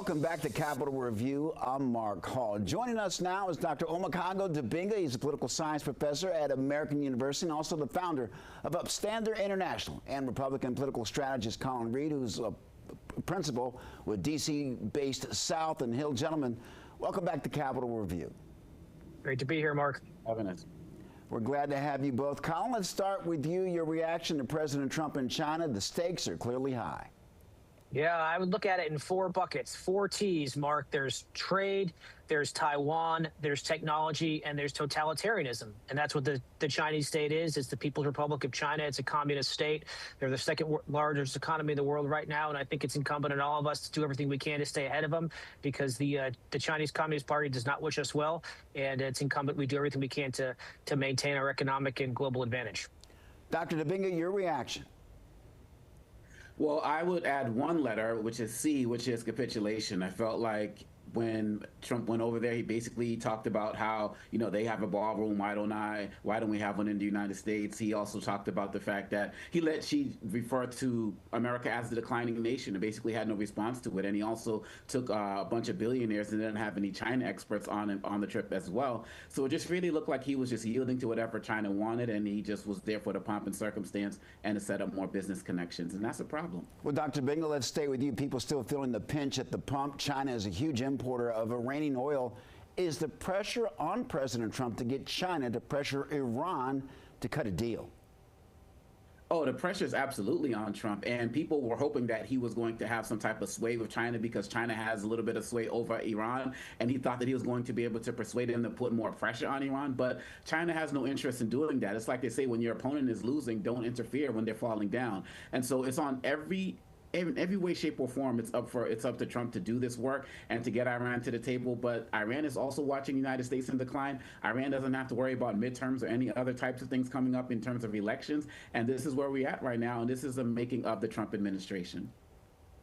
Welcome back to Capitol Review. I'm Mark Hall. Joining us now is Dr. Omekongo Dibinga. He's a political science professor at American University and also the founder of Upstander International, and Republican political strategist Colin Reed, who's a principal with D.C.-based South and Hill. Gentlemen, welcome back to Capitol Review. Great to be here, Mark. Having us. We're glad to have you both. Colin, let's start with you. Your reaction to President Trump in China. The stakes are clearly high. Yeah, I would look at it in four buckets, four T's, Mark. There's trade, there's Taiwan, there's technology, and there's totalitarianism. And that's what the Chinese state is. It's the People's Republic of China. It's a communist state. They're the second largest economy in the world right now. And I think it's incumbent on all of us to do everything we can to stay ahead of them, because the Chinese Communist Party does not wish us well. And it's incumbent we do everything we can to maintain our economic and global advantage. Dr. Dibinga, your reaction? Well, I would add one letter, which is C, which is capitulation. I felt like when Trump went over there, he basically talked about how, you know, they have a ballroom. Why don't we have one in the United States? He also talked about the fact that he let Xi refer to America as the declining nation and basically had no response to it. And he also took a bunch of billionaires and didn't have any China experts on the trip as well. So it just really looked like he was just yielding to whatever China wanted, and he just was there for the pomp and circumstance and to set up more business connections. And that's a problem. Well, Dr. Dibinga, let's stay with you. People still feeling the pinch at the pump. China is a huge importer of Iranian oil. Is the pressure on President Trump to get China to pressure Iran to cut a deal? Oh, the pressure is absolutely on Trump, and people were hoping that he was going to have some type of sway with China because China has a little bit of sway over Iran, and he thought that he was going to be able to persuade him to put more pressure on Iran. But China has no interest in doing that. It's like they say, when your opponent is losing, don't interfere when they're falling down. And so it's on in every way, shape, or form, it's up to Trump to do this work and to get Iran to the table. But Iran is also watching the United States in decline. Iran doesn't have to worry about midterms or any other types of things coming up in terms of elections. And this is where we're at right now. And this is the making of the Trump administration.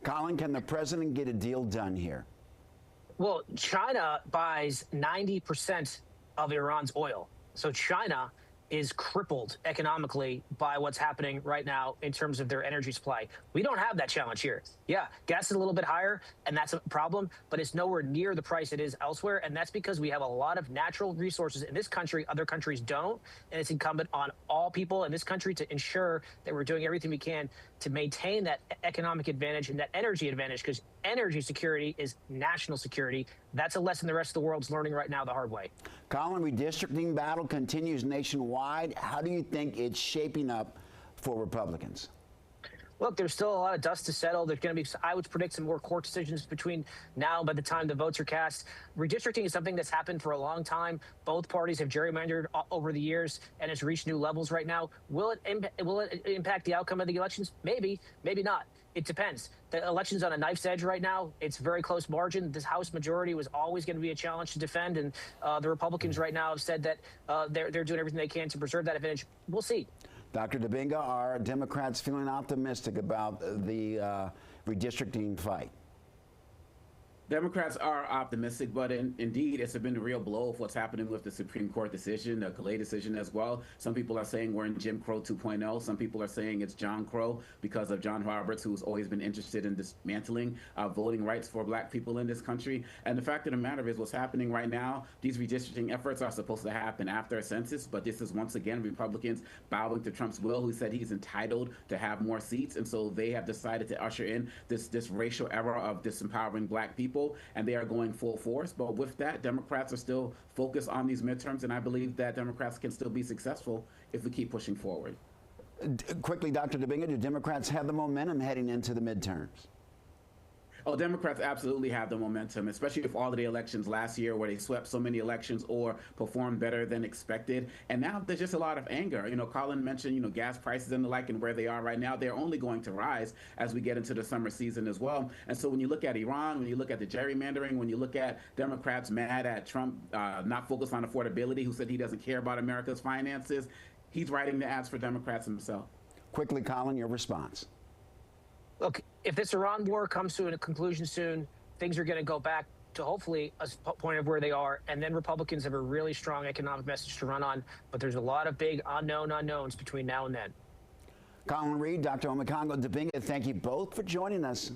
Colin, can the president get a deal done here? Well, China buys 90% of Iran's oil. So China is crippled economically by what's happening right now in terms of their energy supply. We don't have that challenge here. Yeah, gas is a little bit higher, and that's a problem, but it's nowhere near the price it is elsewhere, and that's because we have a lot of natural resources in this country. Other countries don't, and it's incumbent on all people in this country to ensure that we're doing everything we can to maintain that economic advantage and that energy advantage, because energy security is national security. That's a lesson the rest of the world's learning right now the hard way. Colin, redistricting battle continues nationwide. How do you think it's shaping up for Republicans? Look, there's still a lot of dust to settle. There's going to be, I would predict, some more court decisions between now and by the time the votes are cast. Redistricting is something that's happened for a long time. Both parties have gerrymandered over the years, and it's reached new levels right now. Will it impact the outcome of the elections? Maybe, maybe not. It depends. The election's on a knife's edge right now. It's a very close margin. This House majority was always going to be a challenge to defend, and the Republicans right now have said that they're doing everything they can to preserve that advantage. We'll see. Dr. Dibinga, are Democrats feeling optimistic about the redistricting fight? Democrats are optimistic, but indeed, it's been a real blow of what's happening with the Supreme Court decision, the Calais decision as well. Some people are saying we're in Jim Crow 2.0. Some people are saying it's John Crow because of John Roberts, who's always been interested in dismantling voting rights for black people in this country. And the fact of the matter is, what's happening right now, these redistricting efforts are supposed to happen after a census, but this is once again Republicans bowing to Trump's will, who said he's entitled to have more seats. And so they have decided to usher in this racial era of disempowering black people, and they are going full force. But with that, Democrats are still focused on these midterms, and I believe that Democrats can still be successful if we keep pushing forward. Quickly, Dr. Dibinga, do Democrats have the momentum heading into the midterms? Oh, Democrats absolutely have the momentum, especially with all of the elections last year where they swept so many elections or performed better than expected. And now there's just a lot of anger. You know, Colin mentioned, you know, gas prices and the like and where they are right now. They're only going to rise as we get into the summer season as well. And so when you look at Iran, when you look at the gerrymandering, when you look at Democrats mad at Trump not focused on affordability, who said he doesn't care about America's finances, he's writing the ads for Democrats himself. Quickly, Colin, your response. Look, if this Iran war comes to a conclusion soon, things are going to go back to hopefully a point of where they are, and then Republicans have a really strong economic message to run on. But there's a lot of big unknowns between now and then. Colin Reed, Dr. Omekongo Dibinga, thank you both for joining us.